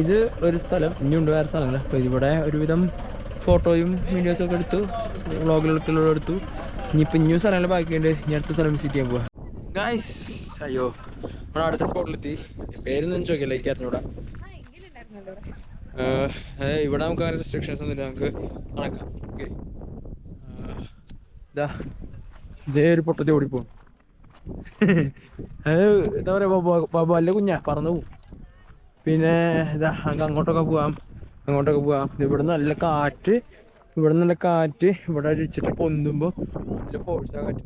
ഇത് ഒരു സ്ഥലം, ഇനിയുണ്ട് വേറെ സ്ഥലങ്ങൾ. അപ്പോൾ ഇവിടെ ഒരുവിധം ഫോട്ടോയും വീഡിയോസും ഒക്കെ എടുത്തു, വ്ളോഗിലുള്ള എടുത്തു. ഇനിയിപ്പോൾ ഇനിയും സ്ഥലങ്ങൾ ബാക്കിയുണ്ട്. ഇനി അടുത്ത സ്ഥലം വിസിറ്റ് ചെയ്യാൻ പോവാം ഗൈസ്. അയ്യോ നമ്മൾ അടുത്ത സ്പോട്ടിലെത്തി. പേരൊന്നും ചോദിക്കല്ലേ, എനിക്ക് അറിഞ്ഞൂടാ. ഇവിടെ നമുക്ക് അങ്ങനെ റെസ്ട്രിക്ഷൻസ് ഒന്നുമില്ല, നമുക്ക് നടക്കാം. ഓക്കെ ഇതേ ഒരു പൊട്ടത്തി ഓടിപ്പോകും. അത് എന്താ പറയുക, വല്ല കുഞ്ഞാ പറന്നു പോവും. പിന്നെ ഇതാ അങ്ങോട്ടൊക്കെ പോവാം. ഇവിടെ നല്ല കാറ്റ്, ഇവിടെ അടിച്ചിട്ട് പൊന്തുമ്പോൾ നല്ല ഫോഴ്സാണ് കാറ്റ്.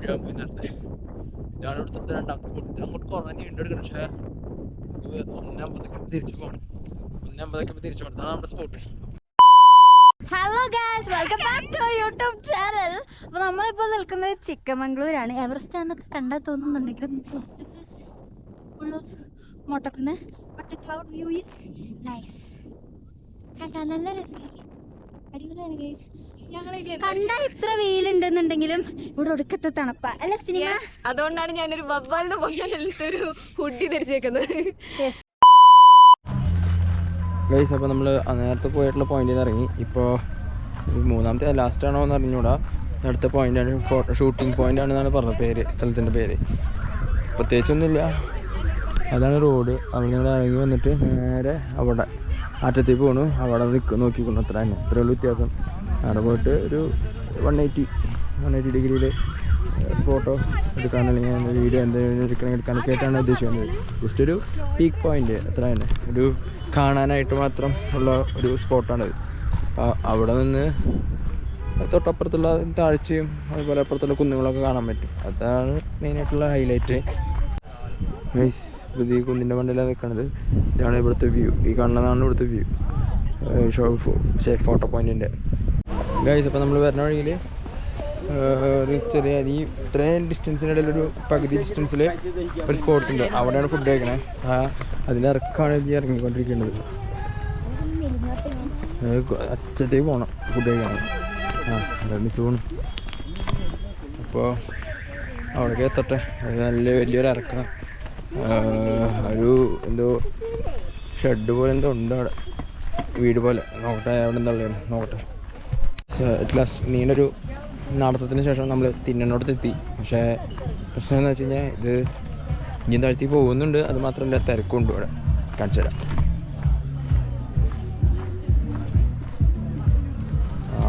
ഞാൻ പോയി നടത്തേ. ഇതാണ് ഇവിടുത്തെ രണ്ടാമത്തെ സ്പോട്ട്. ഇത് അങ്ങോട്ട് കുറേ നീണ്ടെടുക്കണം. പക്ഷേ 1:50 തിരിച്ചു പോകണം. 1:50 തിരിച്ചു പോകണം. ഇതാണ് നമ്മുടെ spot. Hello guys, welcome back to YouTube channel. അപ്പോൾ നമ്മളിപ്പോൾ നിൽക്കുന്നത് ചിക്കമംഗ്ലൂരാണ്. എവറസ്റ്റ് എന്നൊക്കെ കണ്ടാൽ തോന്നുന്നുണ്ടെങ്കിലും ദിസ് ഈസ് ഫുൾ ഓഫ് മൊട്ടക്കുന്ന്. But the cloud view is nice. കണ്ടാൽ നല്ല രസമാണ്, അടിപൊളിയാണ് ഗൈസ്. കണ്ടാൽ ഇത്ര വെയിലുണ്ടെന്നുണ്ടെങ്കിലും ഇവിടെ ഒടുക്കത്തെ തണുപ്പാ അല്ല സിനിമ. അതുകൊണ്ടാണ് ഞാനൊരു വവ്വാലിന് പോലത്തെ ഒരു ഹുഡി ധരിച്ചേക്കുന്നത്. ഗൈസ്, അപ്പോൾ നമ്മൾ നേരത്തെ പോയിട്ടുള്ള പോയിന്റിൽ നിന്ന് ഇറങ്ങി. ഇപ്പോൾ മൂന്നാമത്തെ ലാസ്റ്റാണോ എന്ന് അറിഞ്ഞൂടാ. അടുത്ത പോയിൻ്റാണ്, ഷൂട്ടിംഗ് പോയിൻ്റ് ആണെന്നാണ് പറഞ്ഞത് പേര്, സ്ഥലത്തിൻ്റെ പേര്. പ്രത്യേകിച്ചൊന്നുമില്ല, അതാണ് റോഡ്. അവിടെ നിങ്ങൾ ഇറങ്ങി വന്നിട്ട് നേരെ അവിടെ ആറ്റത്തേക്ക് പോകണു. അവിടെ നോക്കിക്കൊണ്ടു, അത്ര തന്നെ, ഇത്രയുള്ള വ്യത്യാസം. അവിടെ പോയിട്ട് ഒരു 180 ഡിഗ്രിയിൽ ഫോട്ടോ എടുക്കാൻ, അല്ലെങ്കിൽ വീഡിയോ എന്തെങ്കിലും എടുക്കാനൊക്കെ ആയിട്ടാണ് ഉദ്ദേശിക്കുന്നത്. ജസ്റ്റ് ഒരു പീക്ക് പോയിൻ്റ്, അത്ര തന്നെ, ഒരു കാണാനായിട്ട് മാത്രം ഉള്ള ഒരു സ്പോട്ടാണിത്. അവിടെ നിന്ന് തൊട്ടപ്പുറത്തുള്ള താഴ്ചയും അതുപോലെ അപ്പുറത്തുള്ള കുന്നുകളൊക്കെ കാണാൻ പറ്റും. അതാണ് മെയിനായിട്ടുള്ള ഹൈലൈറ്റ്. പുതിയ കുന്നിൻ്റെ മണ്ടയിലാണ് നിൽക്കുന്നത്. ഇതാണ് ഇവിടുത്തെ വ്യൂ. ഈ കാണുന്നതാണ് ഇവിടുത്തെ വ്യൂ, ഫോട്ടോ പോയിൻറ്റിൻ്റെ. ഗൈസ്, അപ്പോൾ നമ്മൾ വരുന്ന വഴിയിൽ ഒരു ചെറിയ ഈ ഇത്രയും ഡിസ്റ്റൻസിനിടയിലൊരു പകുതി ഡിസ്റ്റൻസിൽ ഒരു സ്പോട്ടുണ്ട്. അവിടെയാണ് ഫുഡ് കഴിക്കണേ. അതിൻ്റെ ഇറക്കാണ് ഈ ഇറങ്ങിക്കൊണ്ടിരിക്കുന്നത്. അച്ചത്തേക്ക് പോകണം ഫുഡ് കഴിക്കണം. മിസ് പോകണം. അപ്പോൾ അവിടേക്ക് എത്തട്ടെ. അത് നല്ല വലിയൊരു ഇറക്കാം. ഒരു എന്തോ ഷെഡ് പോലെ എന്തോ ഉണ്ട് അവിടെ, വീട് പോലെ. നോക്കട്ടെ അവിടെ എന്താ ഉള്ളത്, നോക്കട്ടെ. അറ്റ് ലാസ്റ്റ് നീണ്ടൊരു നടത്തത്തിന് ശേഷം നമ്മൾ തിന്നണോടത്തെത്തി. പക്ഷേ പ്രശ്നം എന്ന് വെച്ച് കഴിഞ്ഞാൽ ഇത് ഇനി താഴ്ത്തി പോകുന്നുണ്ട്. അത് മാത്രമല്ല തിരക്കുണ്ട് ഇവിടെ. കാണിച്ചു തരാം.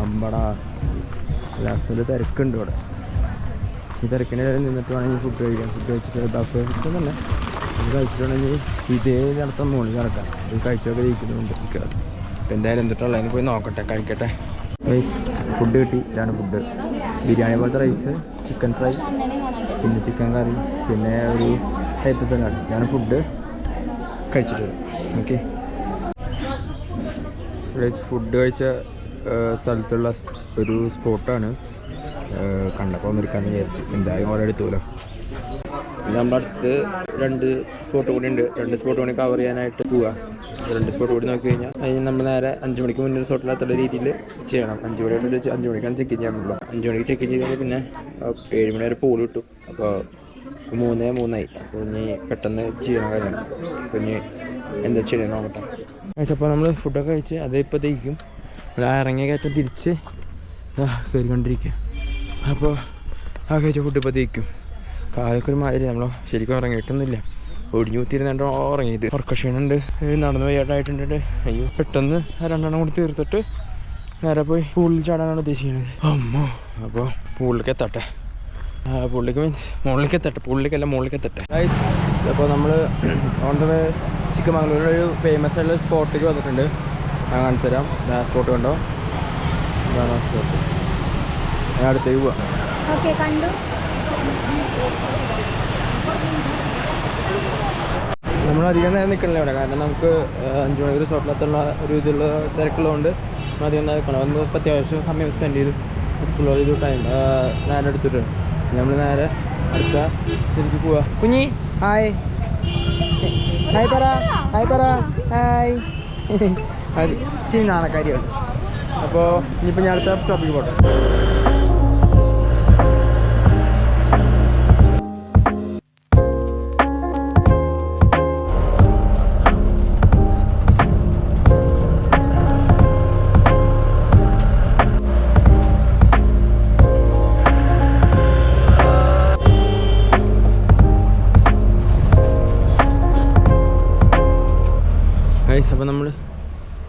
അമ്പടാ, ലാസ്റ്റിൽ തിരക്കുണ്ട് ഇവിടെ. ഈ തിരക്കിൻ്റെ നിന്നിട്ട് വേണമെങ്കിൽ ഫുഡ് കഴിക്കാം. ഫുഡ് കഴിച്ചിട്ട് ബഫേ സിസ്റ്റം തന്നെ. ഇത് കഴിച്ചിട്ടുണ്ടെങ്കിൽ ഇതേ നടത്താൻ മുകളിൽ കിടക്കാം. ഇത് കഴിച്ചൊക്കെ ജയിക്കുന്നുണ്ട്. അപ്പോൾ എന്തായാലും എന്തിട്ടുള്ളതിന് പോയി നോക്കട്ടെ, കഴിക്കട്ടെ. റൈസ് ഫുഡ് കിട്ടി. ഇതാണ് ഫുഡ്. ബിരിയാണി പോലത്തെ റൈസ്, ചിക്കൻ ഫ്രൈ, പിന്നെ ചിക്കൻ കറി, പിന്നെ ഒരു ടൈപ്പ് സലാഡ്. ഇതാണ് ഫുഡ്. കഴിച്ചിട്ട് വരും. ഓക്കെ. റൈസ് ഫുഡ് കഴിച്ച സ്ഥലത്തുള്ള ഒരു സ്പോട്ടാണ്. കണ്ടപ്പോൾ ഒന്നിരിക്കാമെന്ന് വിചാരിച്ചു. എന്തായാലും ഓരോ എടുത്തുമല്ലോ. നമ്മുടെ അടുത്ത് 2 സ്പോട്ട് കൂടി ഉണ്ട്. 2 സ്പോട്ട് കൂടി കവർ ചെയ്യാനായിട്ട് പോവുക. 2 സ്പോട്ട് കൂടി നോക്കി കഴിഞ്ഞാൽ അതിന് നമ്മൾ നേരെ 5 മണിക്ക് മുന്നേ റിസോർട്ടിലെത്തുന്ന രീതിയിൽ ചെയ്യണം. 5 മണിക്കാണ് ചെക്ക് ഇൻ ചെയ്യാൻ പറ്റുള്ളൂ. 5 മണിക്ക് ചെക്ക് ഇൻ ചെയ്താൽ പിന്നെ 7 മണി വരെ പൂൾ കിട്ടും. അപ്പോൾ 3:03 അപ്പോൾ ഇനി പെട്ടെന്ന് ചെയ്യണം കാര്യം. അപ്പോൾ ഇനി എന്താ ചെയ്യണം നോക്കട്ടെ. അപ്പോൾ നമ്മൾ ഫുഡൊക്കെ കഴിച്ച് അതേ ഇപ്പോൾ തേക്കും ഇറങ്ങിയ കയറ്റം തിരിച്ച് കയറിക്കൊണ്ടിരിക്കുക. അപ്പോൾ കഴിച്ച ഫുഡ് ഇപ്പോൾ തേക്കും. കാലൊക്കെ ഒരു മാതിരി, നമ്മൾ ശരിക്കും ഉറങ്ങിയിട്ടൊന്നുമില്ല. ഒടിഞ്ഞു കുത്തിയിരുന്നിട്ട് ഉറങ്ങിയത്. ഉറക്കക്ഷീണുണ്ട്, നടന്ന് വയ്യാട്ടായിട്ടുണ്ട്. അയ്യോ, പെട്ടെന്ന് 2 കൂടി തീർത്തിട്ട് നേരെ പോയി പൂളിൽ ചാടാനാണ് ഉദ്ദേശിക്കുന്നത്. അമ്മോ, അപ്പോൾ പൂളിലേക്ക് എത്തട്ടെ. പൂളിലേക്ക് മീൻസ് മുകളിലേക്ക് എത്തട്ടെ. പൂളിലേക്കല്ല, മുകളിലേക്ക് എത്തട്ടെ. അപ്പോൾ നമ്മൾ ഓൺ ദ വേ ചിക്കമംഗ്ലൂരിലൊരു ഫേമസ് ആയിട്ടുള്ള സ്പോട്ടിലേക്ക് വന്നിട്ടുണ്ട്. ഞാൻ കാണിച്ചു തരാം. സ്പോട്ട് കണ്ടോ? ഇതാണ് ആ സ്പോട്ട്. ഞാൻ അടുത്തേക്ക് പോവാം. ഓക്കെ, കണ്ടു. നമ്മൾ അധികം നേരം നിൽക്കണില്ല ഇവിടെ. കാരണം നമുക്ക് 5 മണിക്ക് റിസോർട്ടിലെത്തുള്ള ഒരു ഇതിലുള്ള തിരക്കുള്ളതുകൊണ്ട് നമ്മൾ അധികം നേരം നിൽക്കണം. വന്ന് ഇപ്പോൾ അത്യാവശ്യം സമയം സ്പെൻഡ് ചെയ്ത് എക്സ്പ്ലോർ ചെയ്തു ടൈം നേരെ എടുത്തിട്ട് നമ്മൾ നേരെ അടുത്ത തിരിച്ച് പോവാ. കുഞ്ഞി ഹായ്, ഹായ് പറ, ഹായ് പറ, ഹായ്. അത് ഇച്ചിരി നാണക്കാരിയാണ്. അപ്പോൾ ഇനിയിപ്പോൾ ഞാൻ അടുത്ത സ്റ്റോപ്പിക്ക് പോട്ടെ. അപ്പോൾ നമ്മൾ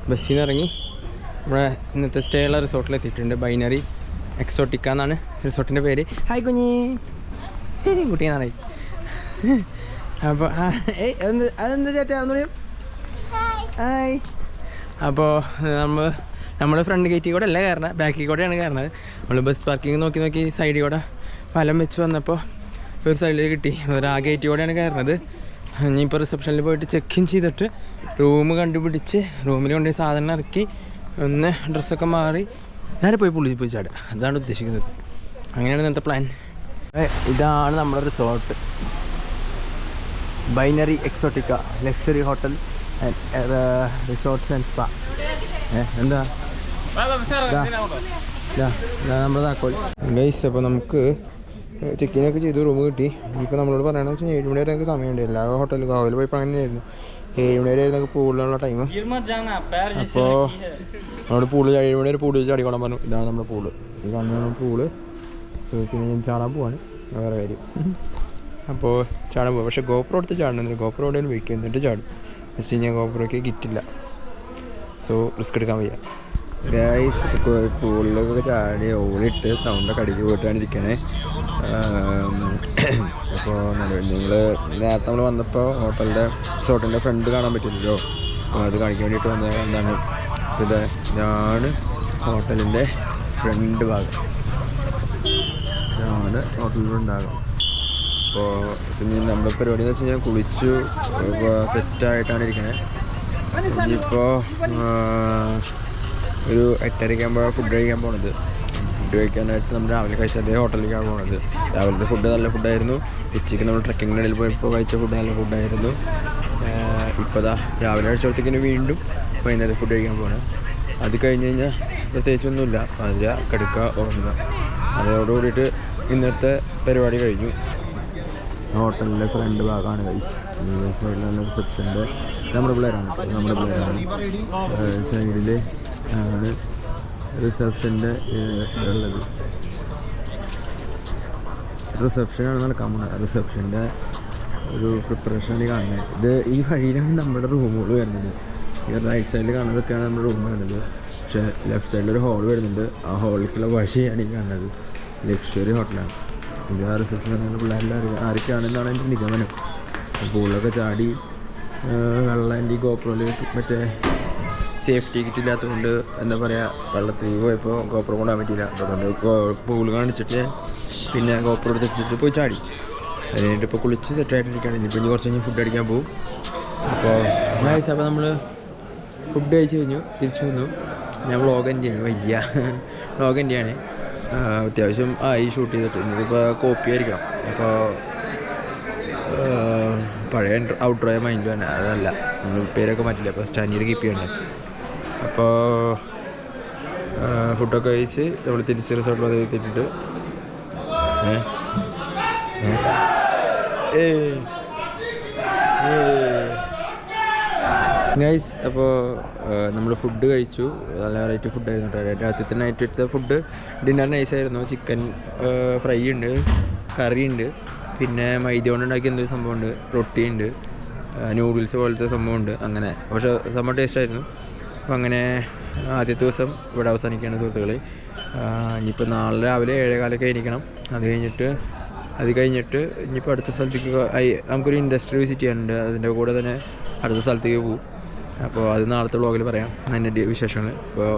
ബസ്സിൽ നിന്ന് ഇറങ്ങി നമ്മുടെ ഇന്നത്തെ സ്റ്റേ ഉള്ള റിസോർട്ടിലെത്തിയിട്ടുണ്ട്. ബൈനറി എക്സോട്ടിക്ക എന്നാണ് റിസോർട്ടിൻ്റെ പേര്. ഹായ് കുഞ്ഞി, കുട്ടിയെന്നാണ്. അപ്പോൾ അതെന്താ ചേട്ടാ ഒന്ന് പറയും ഹായ്. അപ്പോൾ നമ്മുടെ ഫ്രണ്ട് ഗേറ്റിൽ കൂടെ അല്ല കയറണത്, ബാക്കിൽ കൂടെയാണ് കയറണത്. നമ്മൾ ബസ് പാർക്കിംഗ് നോക്കി നോക്കി സൈഡിൽ കൂടെ ഫലം വെച്ച് വന്നപ്പോൾ ഒരു സൈഡിൽ കിട്ടി. ആ ഗേറ്റിൽ കൂടെയാണ് കയറുന്നത്. ഇനിയിപ്പോൾ റിസപ്ഷനിൽ പോയിട്ട് ചെക്ക് ഇൻ ചെയ്തിട്ട് റൂം കണ്ടുപിടിച്ച് റൂമിൽ കൊണ്ടുപോയി സാധനം ഇറക്കി ഒന്ന് ഡ്രസ്സൊക്കെ മാറി നേരെ പോയി ചാടുക. അതാണ് ഉദ്ദേശിക്കുന്നത്. അങ്ങനെയാണ് ഇന്നത്തെ പ്ലാൻ. ഇതാണ് നമ്മുടെ resort, binary Exotica luxury hotel resorts and spa. എന്താ നമ്മുടെ താക്കോൽ ഗൈസ്. അപ്പോൾ നമുക്ക് ചെക്കിനൊക്കെ ചെയ്തു, റൂം കിട്ടി. ഇപ്പോൾ നമ്മളോട് പറയണമെന്ന് വെച്ചാൽ 7 മണി വരെ ഞങ്ങൾക്ക് സമയമുണ്ട്. എല്ലാ ഹോട്ടലിൽ ഗോവയിൽ പോയപ്പോൾ അങ്ങനെയായിരുന്നു. 7 മണി വരെ ആയിരുന്നു പൂളിലുള്ള ടൈം. അപ്പോൾ നമ്മുടെ പൂളിൽ 7 മണി വരെ പൂളിൽ ചാടിക്കോളാൻ പറഞ്ഞു. ഇതാണ് നമ്മുടെ പൂള്, ഇതാണ് പൂള്. സോ പിന്നെ ഞാൻ ചാടാൻ പോവാണ്, വേറെ കാര്യം. അപ്പോൾ ചാടാൻ പോവാം. പക്ഷേ ഗോപ്രോ എടുത്ത് ചാടുന്നില്ല, ഗോപ്രോ എവിടെയും വെക്കുക എന്നിട്ട് ചാടും. വെച്ച് കഴിഞ്ഞാൽ ഗോപ്രോയ്ക്ക് കിറ്റില്ല, സോ റിസ്ക് എടുക്കാൻ വയ്യ. ഗൈസ് ഇപ്പോൾ പൂളിലൊക്കെ ചാടി ഓടിയിട്ട് സൗണ്ടൊക്കെ അടിച്ച് പോയിട്ടാണ് ഇരിക്കണേ. അപ്പോൾ നിങ്ങൾ നേരത്തെ നമ്മൾ വന്നപ്പോൾ ഹോട്ടലിൻ്റെ റിസോർട്ടിൻ്റെ ഫ്രണ്ട് കാണാൻ പറ്റില്ലല്ലോ, അപ്പോൾ അത് കാണിക്കാൻ വേണ്ടിയിട്ട് വന്നത്. എന്താണ് ഇതാണ് ഹോട്ടലിൻ്റെ ഫ്രണ്ട് ഭാഗം, ഇതാണ് ഹോട്ടലിൽ ഉണ്ടാകും. അപ്പോൾ പിന്നെ നമ്മുടെ പരിപാടി എന്ന് വെച്ച് കഴിഞ്ഞാൽ കുളിച്ചു സെറ്റായിട്ടാണ് ഇരിക്കണേ. ഇനിയിപ്പോൾ ഒരു 8:30 ആകുമ്പോൾ ഫുഡ് കഴിക്കാൻ പോണത്. ഫുഡ് കഴിക്കാനായിട്ട് നമ്മൾ രാവിലെ കഴിച്ച അതേ ഹോട്ടലിലേക്കാണ് പോണത്. രാവിലത്തെ ഫുഡ് നല്ല ഫുഡായിരുന്നു. ഉച്ചയ്ക്ക് നമ്മൾ ട്രക്കിങ്ങിൻ്റെ ഇടയിൽ പോയപ്പോൾ കഴിച്ച ഫുഡ് നല്ല ഫുഡായിരുന്നു. ഇപ്പോൾ രാവിലെ കഴിച്ചപ്പോഴത്തേക്കിന് വീണ്ടും വൈകുന്നേരം ഫുഡ് കഴിക്കാൻ പോകണം. അത് കഴിഞ്ഞ് കഴിഞ്ഞാൽ പ്രത്യേകിച്ചൊന്നുമില്ല, അതിൽ കിടക്കുക ഉറങ്ങുക. അതോടുകൂടിയിട്ട് ഇന്നത്തെ പരിപാടി കഴിഞ്ഞു. ഹോട്ടലിൻ്റെ ഫ്രണ്ട് ഭാഗമാണ് ഗൈസ്. സൈഡിലുള്ള റിസപ്ഷൻ്റെ നമ്മുടെ പിള്ളേരാണ് സൈഡിൽ ആണ് റിസപ്ഷൻ്റെ ഉള്ളത്. റിസപ്ഷനാണ് നടക്കാൻ പോകുന്നത്. റിസപ്ഷൻ്റെ ഒരു പ്രിപ്പറേഷനാണ് കാണുന്നത്. ഇത് ഈ വഴിയിലാണ് നമ്മുടെ റൂമുകൾ വരുന്നത്. ഈ റൈറ്റ് സൈഡിൽ കാണുന്നതൊക്കെയാണ് നമ്മുടെ റൂം വരുന്നത്. പക്ഷേ ലെഫ്റ്റ് സൈഡിലൊരു ഹോൾ വരുന്നുണ്ട്. ആ ഹോളിലേക്കുള്ള വഴിയാണ് ഈ കാണുന്നത്. ലക്ഷറി ഹോട്ടലാണ് ഇത്. ആ റിസപ്ഷൻ പറയുന്ന പിള്ളേരെല്ലാം ആരൊക്കെയാണെന്നാണ് എൻ്റെ നിഗമനം. പൂളിലൊക്കെ ചാടി വെള്ളം ഈ ഗോപ്രോയിൽ മറ്റേ സേഫ്റ്റി കിറ്റ് ഇല്ലാത്തതുകൊണ്ട് എന്താ പറയുക, വെള്ളത്തിൽ പോയപ്പോൾ ഗോപ്രോ കൊണ്ടാൻ പറ്റിയില്ല. അതുകൊണ്ട് പൂള് കാണിച്ചിട്ട് പിന്നെ ഗോപ്രോ എടുത്ത് വെച്ചിട്ട് പോയി ചാടി. അത് കഴിഞ്ഞിട്ട് ഇപ്പോൾ കുളിച്ച് സെറ്റായിട്ടിരിക്കുകയാണ്. ഇനിയിപ്പോൾ കുറച്ച് കഴിഞ്ഞ് ഫുഡ് അടിക്കാൻ പോകും. അപ്പോൾ നമ്മൾ ഫുഡ് കഴിച്ച് കഴിഞ്ഞു, തിരിച്ചു വന്നു. ഞാൻ വ്ളോഗ് എൻ്റെ ആണ്, വയ്യ വ്ളോഗ് എൻ്റെ ആണ്. അത്യാവശ്യം ആയി ഷൂട്ട് ചെയ്തിട്ട്. ഇന്നിപ്പോൾ കോപ്പി ആയിരിക്കണം. അപ്പോൾ പഴയ ഔട്ട്ഡോർ മൈൻഡ് തന്നെ, അതല്ല നമ്മൾ പേരൊക്കെ മാറ്റില്ല. അപ്പോൾ സ്റ്റാൻഡേർഡ് കീപ്പ് ചെയ്യണ്ടേ. അപ്പോൾ ഫുഡൊക്കെ കഴിച്ച് നമ്മൾ തിരിച്ച് റിസോർട്ട് വന്ന് എത്തിയിട്ടുണ്ട്. ഗൈസ് അപ്പോൾ നമ്മൾ ഫുഡ് കഴിച്ചു. നല്ല വെറൈറ്റി ഫുഡായിരുന്നു കേട്ടോ. രാത്രിത്തെ നൈറ്റത്തെ ഫുഡ് ഡിന്നർ നൈസായിരുന്നു. ചിക്കൻ ഫ്രൈ ഉണ്ട്, കറി ഉണ്ട്, പിന്നെ മൈദ കൊണ്ട് ഉണ്ടാക്കിയ എന്തൊരു സംഭവമുണ്ട്, റൊട്ടി ഉണ്ട്, നൂഡിൽസ് പോലത്തെ സംഭവമുണ്ട്. അങ്ങനെ പക്ഷേ സംഭവം ടേസ്റ്റായിരുന്നു. അപ്പോൾ അങ്ങനെ ആദ്യത്തെ ദിവസം ഇവിടെ അവസാനിക്കുകയാണ് സുഹൃത്തുക്കളെ. ഇനിയിപ്പോൾ നാളെ രാവിലെ 7:15 എണീക്കണം. അത് കഴിഞ്ഞിട്ട് ഇനിയിപ്പോൾ അടുത്ത സ്ഥലത്തേക്ക് നമുക്കൊരു ഇൻഡസ്ട്രി വിസിറ്റ് ചെയ്യാനുണ്ട്. അതിൻ്റെ കൂടെ തന്നെ അടുത്ത സ്ഥലത്തേക്ക് പോകും. അപ്പോൾ അത് നാളത്തെ വ്ളോഗിൽ പറയാം അതിൻ്റെ വിശേഷങ്ങൾ. ഇപ്പോൾ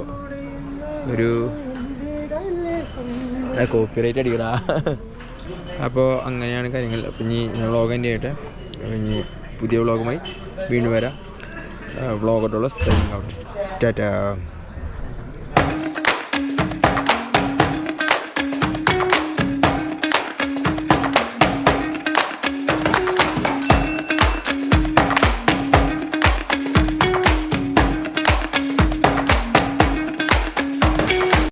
ഒരു കോപ്പിറൈറ്റ് അടിക്കടാ. അപ്പോൾ അങ്ങനെയാണ് കാര്യങ്ങൾ. അപ്പോൾ ഇനി വ്ളോഗ് എൻ്റെ ആയിട്ട് ഇനി പുതിയ വ്ളോഗുമായി വീണ്ടും വരാം. വ്ളോഗോട്ടുള്ള സൈനിങ് ഔട്ട്. ടാറ്റാ.